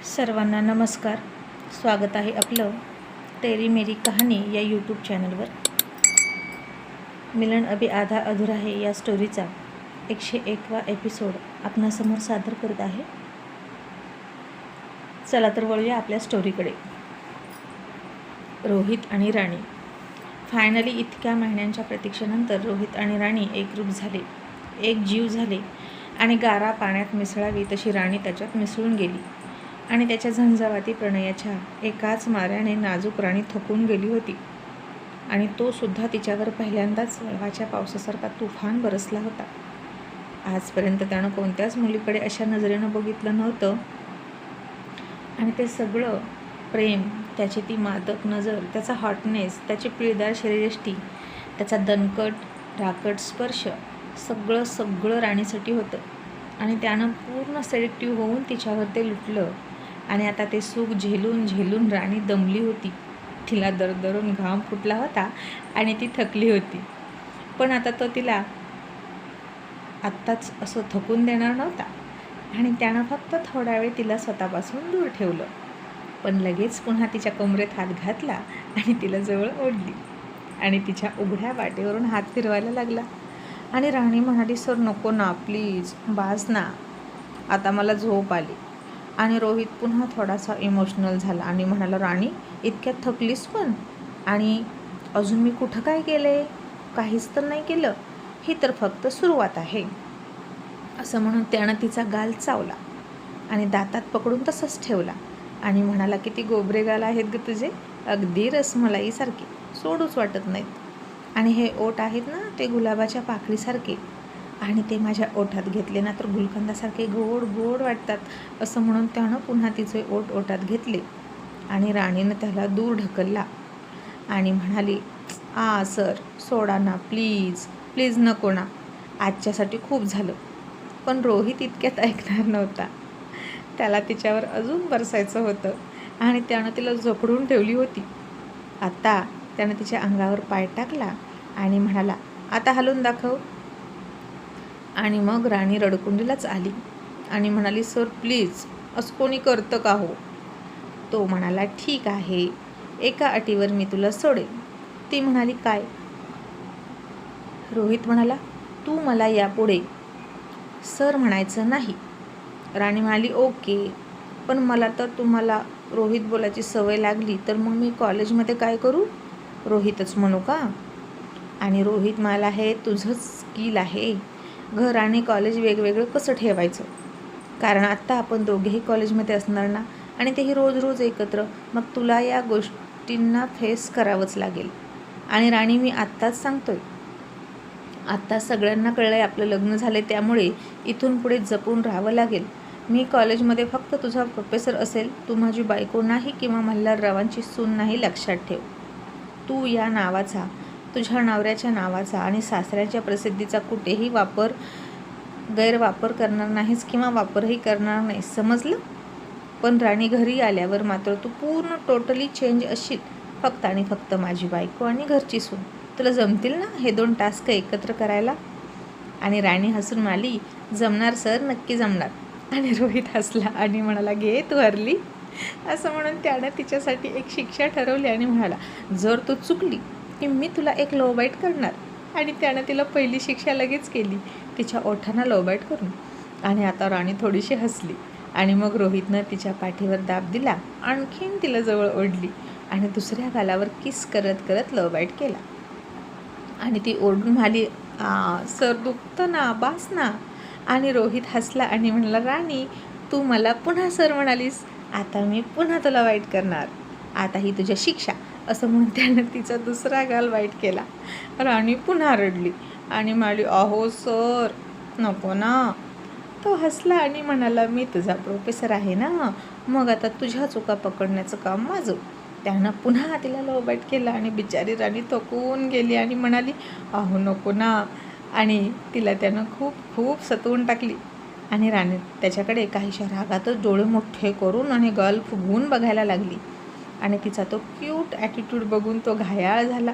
सर्वांना नमस्कार. स्वागत आहे आपलं तेरी मेरी कहाणी या यूट्यूब चॅनलवर. मिलन अभी आधा अधुरा है या स्टोरीचा 101वा एपिसोड आपणासमोर सादर करत आहे. चला तर वळूया आपल्या स्टोरीकडे. रोहित आणि राणी. फायनली इतक्या महिन्यांच्या प्रतीक्षेनंतर रोहित आणि राणी एकरूप झाले, एक जीव झाले आणि गारा पाण्यात मिसळावी तशी राणी त्याच्यात मिसळून गेली आणि त्याच्या झंझावाती प्रणयाच्या एकाच माऱ्याने नाजूक राणी थकून गेली होती. आणि तो सुद्धा तिच्यावर पहिल्यांदाच वळवाच्या पावसासारखा तुफान बरसला होता. आजपर्यंत त्यानं कोणत्याच मुलीकडे अशा नजरेनं बघितलं नव्हतं. आणि ते सगळं प्रेम, त्याची ती मादक नजर, त्याचा हॉटनेस, त्याची पिळदार शरीरयष्टी, त्याचा दणकट राकट स्पर्श, सगळं राणीसाठी होतं. आणि त्यानं पूर्ण सेडिक्टिव्ह होऊन तिच्यावर ते लुटलं. आणि आता ते सुख झेलून राणी दमली होती. तिला दरदरून घाम फुटला होता आणि ती थकली होती. पण आता तो तिला आत्ताच असं थकून देणार नव्हता. आणि त्यानं फक्त थोडा वेळ तिला स्वतःपासून दूर ठेवलं. पण लगेच पुन्हा तिच्या कमरेत हात घातला आणि तिला जवळ ओढली आणि तिच्या उघड्या वाटेवरून हात फिरवायला लागला. आणि राणी म्हणाली, सर नको ना, प्लीज, बास ना, आता मला झोप आली. आणि रोहित पुन्हा थोडासा इमोशनल झाला आणि म्हणाला, राणी इतक्यात थकलीस पण? आणि अजून मी कुठं काय केले? काहीच तर नाही केलं, ही तर फक्त सुरुवात आहे. असं म्हणून त्यानं तिचा गाल चावला आणि दातात पकडून तसंच ठेवला आणि म्हणाला, किती गोबरे गाल आहेत ग तुझे, अगदी रसमलाईसारखे, सोडूच वाटत नाहीत. आणि हे ओठ आहेत ना, ते गुलाबाच्या पाकळीसारखे, आणि ते माझ्या ओठात घेतले ना तर गुलकंदासारखे गोड गोड वाटतात. असं म्हणून त्यानं पुन्हा तिचे ओठ ओठात घेतले आणि राणीनं त्याला दूर ढकलला आणि म्हणाली, सर सोडा ना, प्लीज प्लीज, नको ना, आजच्यासाठी खूप झालं. पण रोहित इतक्यात ऐकणार नव्हता. त्याला तिच्यावर अजून बरसायचं होतं आणि त्यानं तिला जखडून ठेवली होती. आता त्यानं तिच्या अंगावर पाय टाकला आणि म्हणाला, आता हलवून दाखव. आणि मग राणी रडकुंडीलाच आली आणि म्हणाली, सर प्लीज, असं कोणी करतं का हो? तो म्हणाला, ठीक आहे, एका अटीवर मी तुला सोडेल. ती म्हणाली, काय? रोहित म्हणाला, तू मला यापुढे सर म्हणायचं नाही. राणी म्हणाली, ओके, पण मला तर तुम्हाला रोहित बोलायची सवय लागली तर मग मी कॉलेजमध्ये काय करू? रोहितच म्हणू का? आणि रोहित म्हणाला, हे तुझंच स्किल आहे. घर आणि कॉलेज वेगवेगळं कसं ठेवायचं? कारण आत्ता आपण दोघेही कॉलेजमध्ये असणार ना, आणि तेही रोज रोज एकत्र. मग तुला या गोष्टींना फेस करावंच लागेल. आणि राणी, मी आत्ताच सांगतोय, आत्ता सगळ्यांना कळलंय आपलं लग्न झालं, त्यामुळे इथून पुढे जपून राहावं लागेल. मी कॉलेजमध्ये फक्त तुझा प्रोफेसर असेल, तू माझी बायको नाही किंवा मल्हाररावांची सून नाही, लक्षात ठेव. तू या नावाचा, तुझ्या नवऱ्याच्या नावाचा आणि सासऱ्याच्या प्रसिद्धीचा कुठेही गैरवापर करणार नाहीस किंवा वापरही करणार नाहीस, समजलं? पण राणी, घरी आल्यावर मात्र तू पूर्ण टोटली चेंज असशील, फक्त आणि फक्त माझी बायको आणि घरची सून. तुला जमतील ना हे 2 टास्क एकत्र करायला? आणि राणी हसून म्हणाली, जमणार सर, नक्की जमणार. आणि रोहित हसला आणि म्हणाला, घे तू हरली. असं म्हणून त्यानं तिच्यासाठी एक शिक्षा ठरवली आणि म्हणाला, जर तू चुकली की मी तुला एक लो बाईट करणार. आणि त्यानं तिला पहिली शिक्षा लगेच केली, तिच्या ओठांना लो बाईट करून. आणि आता राणी थोडीशी हसली आणि मग रोहितनं तिच्या पाठीवर दाब दिला, आणखीन तिला जवळ ओढली आणि दुसऱ्या गालावर किस करत करत लो बाईट केला. आणि ती ओढून म्हणाली, सर दुखतं ना, बास ना. आणि रोहित हसला आणि म्हणाला, राणी तू मला पुन्हा सर म्हणालीस, आता मी पुन्हा तुला वाईट करणार, आता ही तुझ्या शिक्षा. असं म्हणून त्यानं तिचा दुसरा गाल वाईट केला. राणी पुन्हा रडली आणि म्हणाली, अहो सर, नको ना. तो हसला आणि म्हणाला, मी तुझा प्रोफेसर आहे ना, मग आता तुझ्या चुका पकडण्याचं काम माझं. त्यानं पुन्हा तिला लो बाईट केला आणि बिचारी राणी थकून गेली आणि म्हणाली, अहो नको ना. आणि तिला त्यानं खूप खूप सतवून टाकली. आणि राणी त्याच्याकडे काहीशा रागातच डोळे मोठे करून आणि गाल फुगवून बघायला लागली. आणि तिचा तो क्यूट ॲटिट्यूड बघून तो घायाळ झाला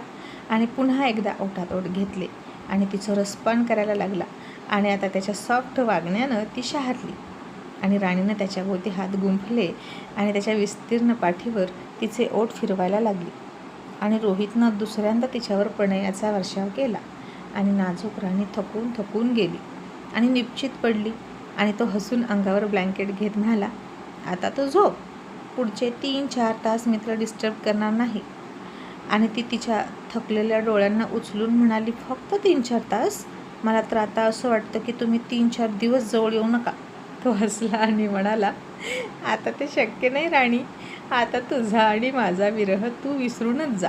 आणि पुन्हा एकदा ओठात ओठ घेतले आणि तिचं रसपान करायला लागला. आणि आता त्याच्या सॉफ्ट वागण्यानं ती शहारली आणि राणीनं त्याच्याभोवती हात गुंफले आणि त्याच्या विस्तीर्ण पाठीवर तिचे ओठ फिरवायला लागली. आणि रोहितनं दुसऱ्यांदा तिच्यावर प्रणयाचा वर्षाव केला आणि नाजूक राणी थकून थकून गेली आणि निश्चित पडली. आणि तो हसून अंगावर ब्लँकेट घेत म्हणाला, आता तो झोप, पुढचे 3-4 तास मित्र डिस्टर्ब करणार नाही. आणि ती तिच्या थकलेल्या डोळ्यांना उचलून म्हणाली, फक्त 3-4 तास? मला तर आता असं वाटतं की तुम्ही 3-4 दिवस जवळ येऊ नका. तो हसला आणि म्हणाला, आता ते शक्य नाही राणी, आता तुझा आणि माझा विरह तू विसरूनच जा.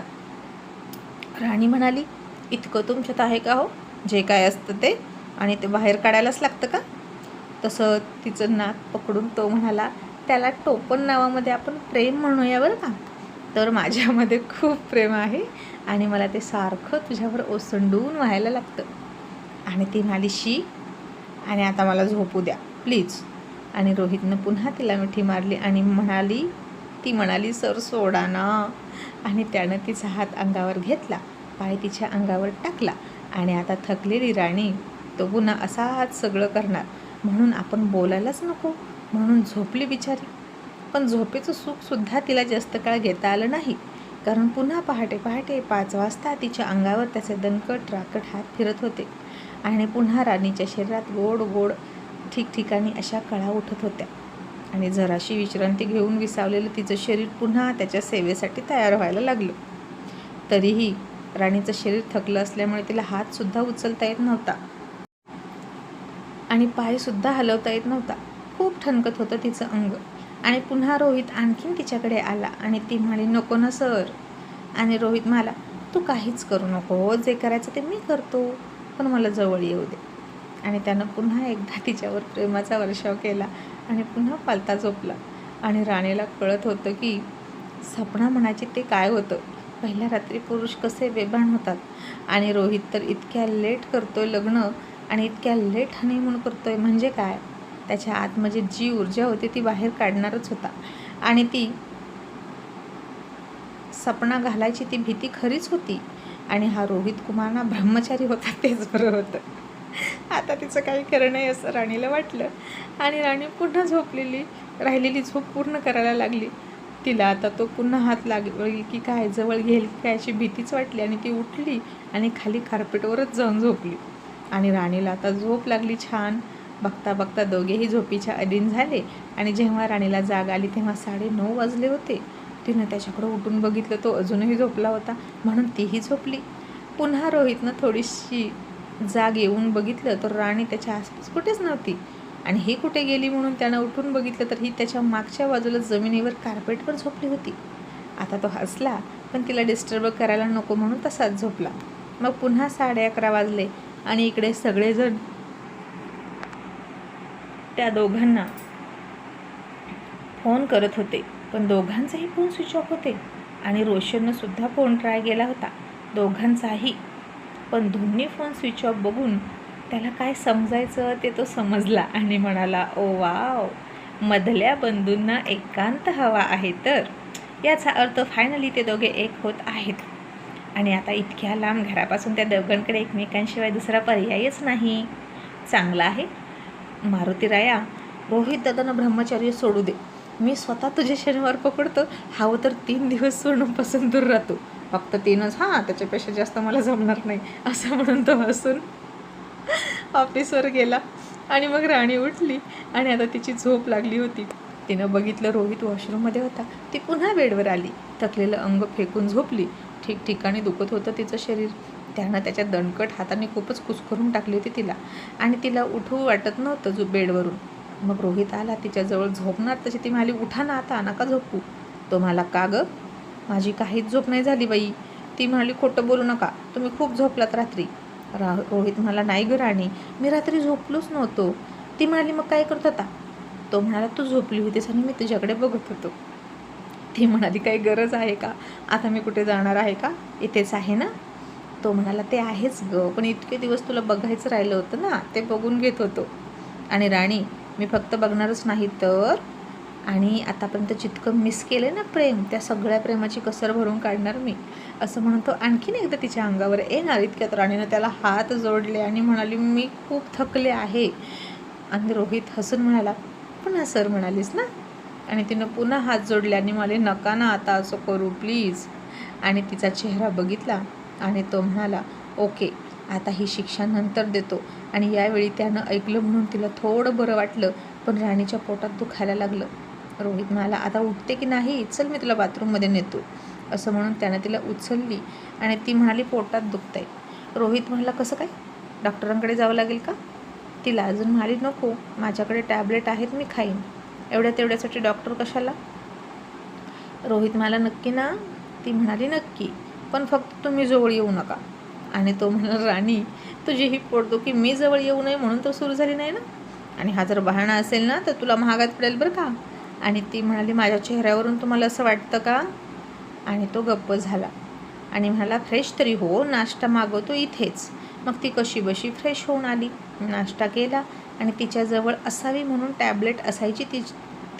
राणी म्हणाली, इतकं तुमच्यात आहे का हो, जे काय असतं ते, आणि ते बाहेर काढायलाच लागतं का? तसं तिचं नाक पकडून तो म्हणाला, त्याला टोपण नावामध्ये आपण प्रेम म्हणूया बरं का. तर माझ्यामध्ये खूप प्रेम आहे आणि मला ते सारखं तुझ्यावर ओसंडून व्हायला लागतं. आणि ती म्हणाली, शी, आणि आता मला झोपू द्या प्लीज. आणि रोहितनं पुन्हा तिला मिठी मारली आणि ती म्हणाली, सर सोडा ना. आणि त्यानं तिचा हात अंगावर घेतला, पाय तिच्या अंगावर टाकला. आणि आता थकलेली राणी तो पुन्हा असाच सगळं करणार म्हणून आपण बोलायलाच नको म्हणून झोपली बिचारी. पण झोपेचं सुखसुद्धा तिला जास्त काळ घेता आलं नाही, कारण पुन्हा पहाटे 5 वाजता तिच्या अंगावर त्याचे दणकट राकट हात फिरत होते आणि पुन्हा राणीच्या शरीरात गोड गोड ठिकठिकाणी अशा कळा उठत होत्या. आणि जराशी विश्रांती घेऊन विसावलेलं तिचं शरीर पुन्हा त्याच्या सेवेसाठी तयार व्हायला लागलं. तरीही राणीचं शरीर थकलं असल्यामुळे तिला हातसुद्धा उचलता येत नव्हता आणि पायसुद्धा हलवता येत नव्हता. खूप ठणकत होतं तिचं अंग. आणि पुन्हा रोहित आणखीन तिच्याकडे आला आणि ती म्हणाली, नको ना सर. आणि रोहित म्हणाला, तू काहीच करू नको, जे करायचं ते मी करतो, पण मला जवळ येऊ दे. आणि त्यानं पुन्हा एकदा तिच्यावर प्रेमाचा वर्षाव केला आणि पुन्हा पालता झोपला. आणि राणीला कळत होतं की सपना म्हणायची ते काय होतं. पहिल्या रात्री पुरुष कसे बेभान होतात आणि रोहित तर इतक्या लेट करतोय लग्न आणि इतक्या लेट हनीमून करतोय, म्हणजे काय, त्याच्या आतमध्ये जी ऊर्जा होती ती बाहेर काढणारच होता. आणि ती सपना घालायची ती भीती खरीच होती. आणि हा रोहित कुमारना ब्रह्मचारी होता तेच बरं होतं. आता तिचं काही खरं नाही असं राणीला वाटलं आणि राणी पुन्हा राहिलेली झोप पूर्ण करायला लागली. तिला आता तो पुन्हा हात लागेल की काय, जवळ घेईल की काय अशी भीतीच वाटली. आणि ती उठली आणि खाली कार्पेटवरच जाऊन झोपली. आणि राणीला आता झोप लागली छान. बघता बघता दोघेही झोपीच्या अधीन झाले. आणि जेव्हा राणीला जाग आली तेव्हा 9:30 वाजले होते. तिनं त्याच्याकडं उठून बघितलं, तो अजूनही झोपला होता, म्हणून तीही झोपली. पुन्हा रोहितनं थोडीशी जाग येऊन बघितलं तर राणी त्याच्या आसपास कुठेच नव्हती. आणि ही कुठे गेली म्हणून त्यानं उठून बघितलं तर ही त्याच्या मागच्या बाजूला जमिनीवर कार्पेटवर झोपली होती. आता तो हसला, पण तिला डिस्टर्ब करायला नको म्हणून तसाच झोपला. मग पुन्हा 11:30 वाजले आणि इकडे सगळेजण त्या दोघांना फोन करत होते, पण दोघांचाही फोन स्विच ऑफ होते. आणि रोशननं सुद्धा फोन ट्राय केला होता, दोघांचाही, पण दोन्ही फोन स्विच ऑफ बघून त्याला काय समजायचं ते तो समजला आणि म्हणाला, ओ वाव, मधल्या बंधूंना एकांत हवा आहे, तर याचा अर्थ फायनली ते दोघे एक होत आहेत. आणि आता इतक्या लांब घरापासून त्या दोघांकडे एकमेकांशिवाय दुसरा पर्यायच नाही. चांगला आहे मारुती राया, रोहित दादानं ब्रह्मचर्य सोडू दे, मी स्वतः तुझे शनिवार पकडतो, हवं तर 3 दिवस सोडूनपासून दूर राहतो, फक्त 3च, हां त्याच्यापेक्षा जास्त मला जमणार नाही, असं म्हणून तो हसून ऑफिसवर गेला. आणि मग राणी उठली आणि आता तिची झोप लागली होती. तिनं बघितलं रोहित वॉशरूममध्ये होता. ती पुन्हा बेडवर आली, थकलेलं अंग फेकून झोपली. ठिकठिकाणी दुखत होतं तिचं शरीर. त्यानं त्याच्या दणकट हाताने खूपच कुस्करून टाकली होती तिला आणि तिला उठवू वाटत नव्हतं बेडवरून. मग रोहित आला तिच्याजवळ झोपणार तशी ती म्हणाली, उठा ना आता, नका झोपू. तो म्हणाला, का गं, माझी काहीच झोप नाही झाली बाई. ती म्हणाली, खोटं बोलू नका, तुम्ही खूप झोपलात रात्री. रोहित म्हणाला, नाही गं राणी, मी रात्री झोपलोच नव्हतो. ती म्हणाली, मग काय करत होता? तो म्हणाला, तू झोपली होतीस आणि मी तुझ्याकडे बघत होतो. ती म्हणाली, काही गरज आहे का, आता मी कुठे जाणार आहे का, इथेच आहे ना. तो म्हणाला, ते आहेच गं, पण इतके दिवस तुला बघायचं राहिलं होतं ना, ते बघून घेत होतो. आणि राणी, मी फक्त बघणारच नाही तर, आणि आतापर्यंत जितकं मिस केलं ना प्रेम, त्या सगळ्या प्रेमाची कसर भरून काढणार मी, असं म्हणून तो आणखीन एकदा तिच्या अंगावर येणार. इतक्यात राणीनं त्याला हात जोडले आणि म्हणाली, मी खूप थकले आहे. आणि रोहित हसून म्हणाला, पुन्हा सर म्हणालीस ना. आणि तिनं पुन्हा हात जोडले आणि मला नका ना आता असं करू प्लीज. आणि तिचा चेहरा बघितला आणि तो म्हणाला ओके, आता ही शिक्षा नंतर देतो. आणि यावेळी त्यानं ऐकलं म्हणून तिला थोडं बरं वाटलं, पण राणीच्या पोटात दुखायला लागलं. रोहित म्हणाला आता उठते की नाही, चल मी तुला बाथरूममध्ये नेतो. असं म्हणून त्यानं तिला उचलली आणि ती म्हणाली पोटात दुखतंय. रोहित म्हणाला कसं काय, डॉक्टरांकडे जावं लागेल का. ती लाजून म्हणाली नको, माझ्याकडे टॅबलेट आहेत, मी खाईन. तेवढ्यासाठी डॉक्टर कशाला. रोहित म्हणाला नक्की ना. ती म्हणाली नक्की, पण फक्त तुम्ही जवळ येऊ नका. आणि तो म्हणाला राणी तुझी ही पोटदुखी मी जवळ येऊ नये म्हणून तर सुरू झाली नाही ना. आणि हा जर बहाणा असेल ना तर तुला महागात पडेल बरं का. आणि ती म्हणाली माझ्या चेहऱ्यावरून तुम्हाला असं वाटतं का. आणि तो गप्प झाला आणि म्हणाला फ्रेश तरी हो, नाश्ता मागवतो इथेच. मग ती कशी बशी फ्रेश होऊन आली, नाश्ता केला आणि तिच्याजवळ असावी म्हणून टॅबलेट असायची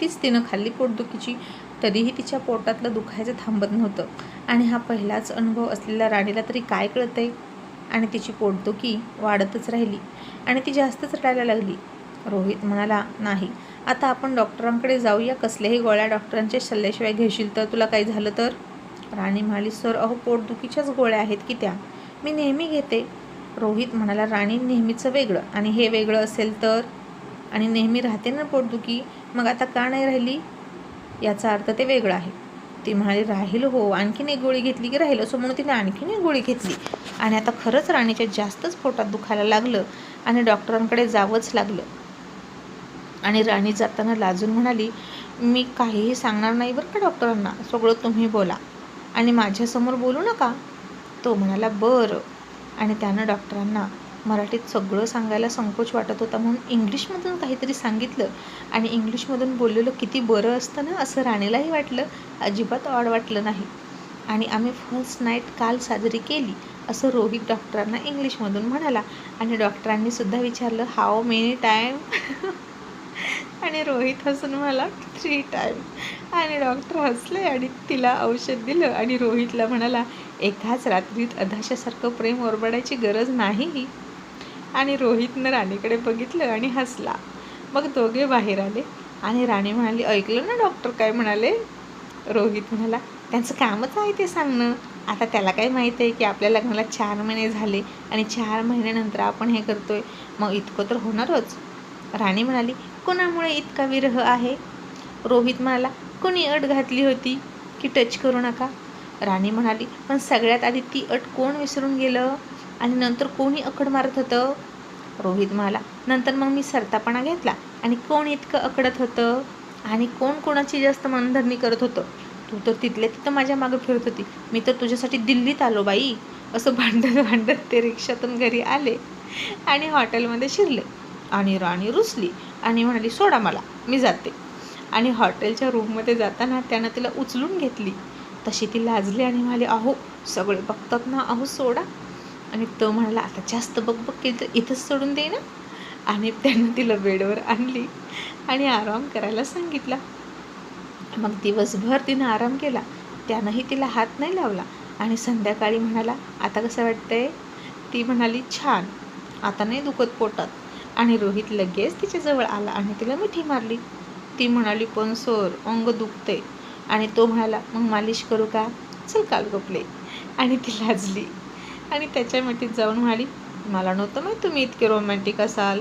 तीच तिनं खाल्ली पोटदुखीची. तरीही तिच्या पोटातलं दुखायचं थांबत नव्हतं. आणि हा पहिलाच अनुभव असलेल्या राणीला तरी काय कळतंय. आणि तिची पोटदुखी वाढतच राहिली आणि ती जास्तच रडायला लागली. रोहित म्हणाला नाही, आता आपण डॉक्टरांकडे जाऊया. कसल्याही गोळ्या डॉक्टरांच्या सल्ल्याशिवाय घेशील तर तुला काही झालं तर. राणी म्हणाली सर अहो पोटदुखीच्याच गोळ्या आहेत की त्या, मी नेहमी घेते. रोहित म्हणाला राणी नेहमीचं वेगळं आणि हे वेगळं असेल तर. आणि नेहमी राहते ना पोटदुखी, मग आता का नाही राहिली, याचा अर्थ ते वेगळं आहे. ती म्हणाली राहील हो, आणखीन एक गोळी घेतली की राहील. असं म्हणून तिने आणखीन एक गोळी घेतली आणि आता खरंच राणीच्या जास्तच पोटात दुखायला लागलं आणि डॉक्टरांकडे जावंच लागलं. आणि राणी जाताना लाजून म्हणाली मी काहीही सांगणार नाही बरं का डॉक्टरांना, सगळं तुम्ही बोला आणि माझ्यासमोर बोलू नका. तो म्हणाला बरं. आणि त्यानं डॉक्टरांना मराठीत सगळं सांगायला संकोच वाटत होता म्हणून इंग्लिशमधून काहीतरी सांगितलं. आणि इंग्लिशमधून बोललेलं किती बरं असतं ना असं राणीलाही वाटलं, अजिबात ऑड वाटलं नाही. आणि आम्ही फर्स्ट नाईट काल साजरी केली असं रोहित डॉक्टरांना इंग्लिशमधून म्हणाला. आणि डॉक्टरांनी सुद्धा विचारलं हाऊ मेनी टाईम. आणि रोहित हसून म्हणाला 3 टाईम. आणि डॉक्टर हसले आणि तिला औषध दिलं आणि रोहितला म्हणाला एकाच रात्रीत अधाशासारखं प्रेम ओरबाडायची गरज नाही. आणि रोहितनं राणीकडे बघितलं आणि हसला. मग दोघे बाहेर आले आणि राणी म्हणाली ऐकलं ना डॉक्टर काय म्हणाले. रोहित म्हणाला त्यांचं कामच आहे ते सांगणं, आता त्याला काय माहीत आहे की आपल्या लग्नाला 4 महिने झाले आणि 4 महिन्यानंतर आपण हे करतोय, मग इतकं तर होणारच. राणी म्हणाली कोणामुळे इतका विरह आहे. रोहित म्हणाला कोणी अट घातली होती की टच करू नका. राणी म्हणाली पण सगळ्यात आधी ती अट कोण विसरून गेलं आणि नंतर कोणी अकड मारत होतं. रोहित म्हणाला नंतर मग मी सरतापणा घेतला आणि कोण इतकं अकडत होतं आणि कोण कोणाची जास्त मनधरणी करत होतं. तू तर तिथल्या तिथं माझ्या मागं फिरत होती, मी तर तुझ्यासाठी दिल्लीत आलो बाई. असं भांडत ते रिक्षातून घरी आले आणि हॉटेलमध्ये शिरले. आणि राणी रुसली आणि म्हणाली सोडा मला, मी जाते. आणि हॉटेलच्या रूममध्ये जाताना त्यानं तिला उचलून घेतली. तशी ती लाजली आणि म्हणाली अहो सगळे बघतात ना, अहो सोडा. आणि तो म्हणाला आता जास्त बकबक केली तर इथंच सोडून दे ना. आणि त्यानं तिला बेडवर आणली आणि आराम करायला सांगितला. मग दिवसभर तिनं आराम केला, त्यानंही तिला हात नाही लावला. आणि संध्याकाळी म्हणाला आता कसं वाटतंय. ती म्हणाली छान, आता नाही दुखत पोटात. आणि रोहित लगेच तिच्याजवळ आला आणि तिला मिठी मारली. ती म्हणाली पण सर अंग दुखते. आणि तो म्हणाला मग मालिश करू का, चल काल गोपले. आणि ती लाजली आणि त्याच्या मिठीत जाऊन म्हणाली मला नव्हतं माहीत तुम्ही इतके रोमॅन्टिक असाल.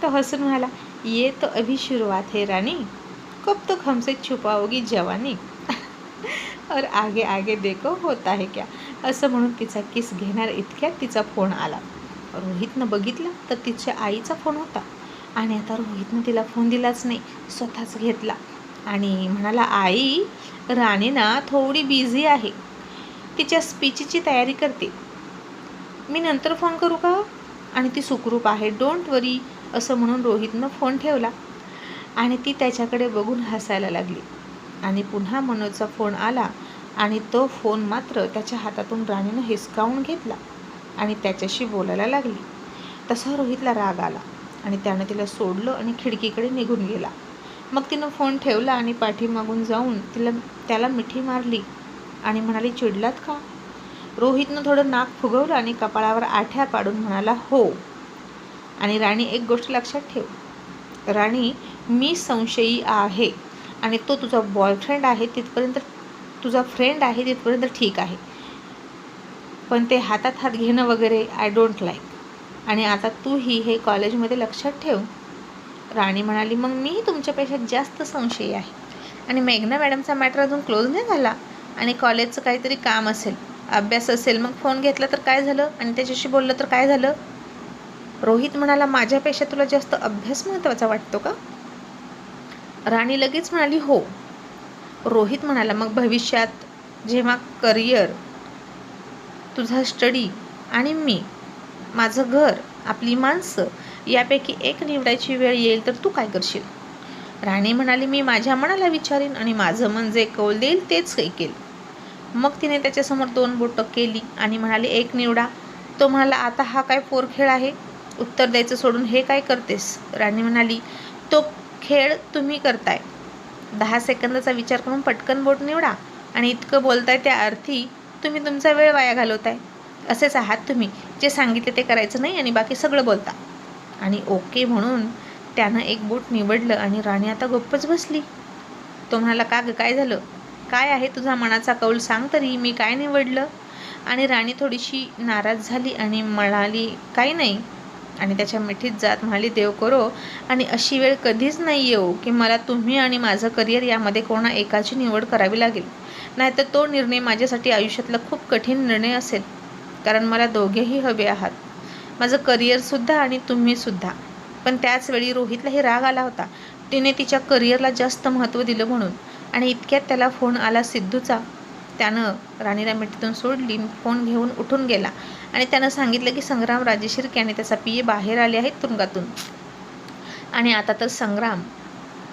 तो हसून म्हणाला ये तो अभी शुरुआत है रानी, कब तक हमसे छुपाओगी जवानी. और आगे आगे देखो होता है क्या. असं म्हणून तिचा किस घेणार इतक्यात तिचा फोन आला. रोहितनं बघितला तर तिच्या आईचा फोन होता. आणि आता रोहितनं तिला फोन दिलाच नाही, स्वतःच घेतला आणि म्हणाला आई राणी ना थोडी बिझी आहे, तिच्या स्पीचची तयारी करते, मी नंतर फोन करू का. आणि ती सुखरूप आहे डोंट वरी. असं म्हणून रोहितनं फोन ठेवला आणि ती त्याच्याकडे बघून हसायला लागली. आणि पुन्हा मनोजचा फोन आला आणि तो फोन मात्र त्याच्या हातातून राणीनं हिसकावून घेतला आणि त्याच्याशी बोलायला लागली. तसा रोहितला राग आला आणि त्यानं तिला सोडलं आणि खिडकीकडे निघून गेला. मग तिनं फोन ठेवला आणि पाठीमागून जाऊन त्याला मिठी मारली आणि म्हणाली चिडलात का. रोहितनं थोडं नाक फुगवलं आणि कपाळावर आठ्या पाडून म्हणाला हो. आणि राणी एक गोष्ट लक्षात ठेव, राणी मी संशयी आहे आणि तो तुझा बॉयफ्रेंड आहे तिथपर्यंत, तुझा फ्रेंड आहे तिथपर्यंत ठीक आहे, पण ते हातात हात घेणं वगैरे आय डोंट लाईक. आणि आता तूही हे कॉलेजमध्ये लक्षात ठेव. राणी म्हणाली, मग मीही तुमच्यापेक्षा जास्त संशयी आहे. आणि मेघना मॅडमचा मॅटर अजून क्लोज नाही झाला आणि कॉलेजचं काहीतरी काम असेल, अभ्यास असेल, मग फोन घेतला तर काय झालं आणि त्याच्याशी बोललं तर काय झालं. रोहित म्हणाला, माझ्यापेक्षा तुला जास्त अभ्यास महत्त्वाचा वाटतो का? राणी लगेच म्हणाली, हो. रोहित म्हणाला, मग भविष्यात जेव्हा करिअर, तुझा स्टडी आणि मी, माझं घर, आपली माणसं यापैकी एक निवडायची वेळ येईल तर तू काय करशील? राणी म्हणाली, मी माझ्या मनाला विचारीन आणि माझं मन जे कौल देईल तेच ऐकेल. मग तिने त्याच्यासमोर 2 बोटं केली आणि म्हणाली, एक निवडा. तो म्हणाला, आता हा काय पोरखेळ आहे? उत्तर द्यायचं सोडून हे काय करतेस? राणी म्हणाली, तो खेळ तुम्ही करताय. 10 सेकंदाचा विचार करून पटकन बोट निवडा आणि इतकं बोलताय त्या अर्थी तुम्ही तुमचा वेळ वाया घालवताय. असेच आहात तुम्ही, जे सांगितले ते करायचं नाही आणि बाकी सगळं बोलता. आणि ओके म्हणून त्यानं एक बोट निवडलं आणि राणी आता गप्पच बसली. तो म्हणाला, का ग, काय झालं? काय आहे तुझा मनाचा कौल, सांग तरी, मी काय निवडलं? आणि राणी थोडीशी नाराज झाली आणि म्हणाली, काही नाही. आणि त्याच्या मिठीत जात म्हणाली, देव करो आणि अशी वेळ कधीच नाही येऊ की मला तुम्ही आणि माझं करिअर यामध्ये कोणा एकाची निवड करावी लागेल. नाहीतर तो निर्णय माझ्यासाठी आयुष्यातला खूप कठीण निर्णय असेल, कारण मला दोघेही हवे आहात, माझं करिअरसुद्धा आणि तुम्हीसुद्धा. पण त्याचवेळी रोहितलाही राग आला होता. तिने तिच्या करिअरला जास्त महत्त्व दिलं म्हणून. आणि इतक्यात त्याला फोन आला सिद्धूचा. त्यानं राणीला मिठीतून सोडली, फोन घेऊन उठून गेला आणि त्यानं सांगितलं की संग्राम राजेशिर्के आणि त्याचा पीए बाहेर आले आहेत तुरुंगातून. आणि आता तर संग्राम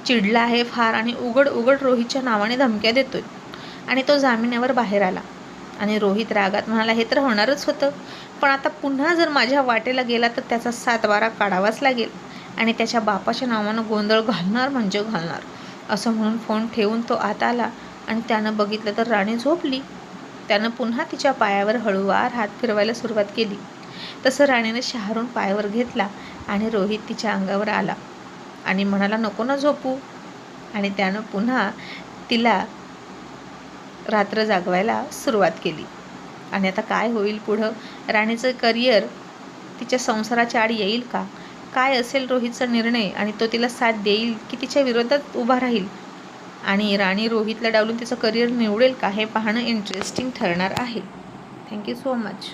चिडला आहे फार आणि उघड उघड रोहितच्या नावाने धमक्या देतोय. आणि तो जामिनावर बाहेर आला. आणि रोहित रागात म्हणाला, हे तर होणारच होतं, पण आता पुन्हा जर माझ्या वाटेला गेला तर त्याचा 7-12 काढावाच लागेल आणि त्याच्या बापाच्या नावानं गोंधळ घालणार म्हणजे घालणार. असं म्हणून फोन ठेवून तो आत आला आणि त्यानं बघितलं तर राणी झोपली. त्यानं पुन्हा तिच्या पायावर हळूवार हात फिरवायला सुरुवात केली. तसं राणीनं शहारून पायावर घेतला आणि रोहित तिच्या अंगावर आला आणि म्हणाला, नको ना झोपू. आणि त्यानं पुन्हा तिला रात्र जागवायला सुरुवात केली. आणि आता काय होईल पुढं? राणीचं करिअर तिच्या संसाराच्या आड येईल का? काय असेल रोहितचा निर्णय आणि तो तिला साथ देईल की तिच्या विरोधात उभा राहील? आणि राणी रोहितला डावलून तिचं करिअर निवडेल का, हे पाहणं इंटरेस्टिंग ठरणार आहे. Thank you so much.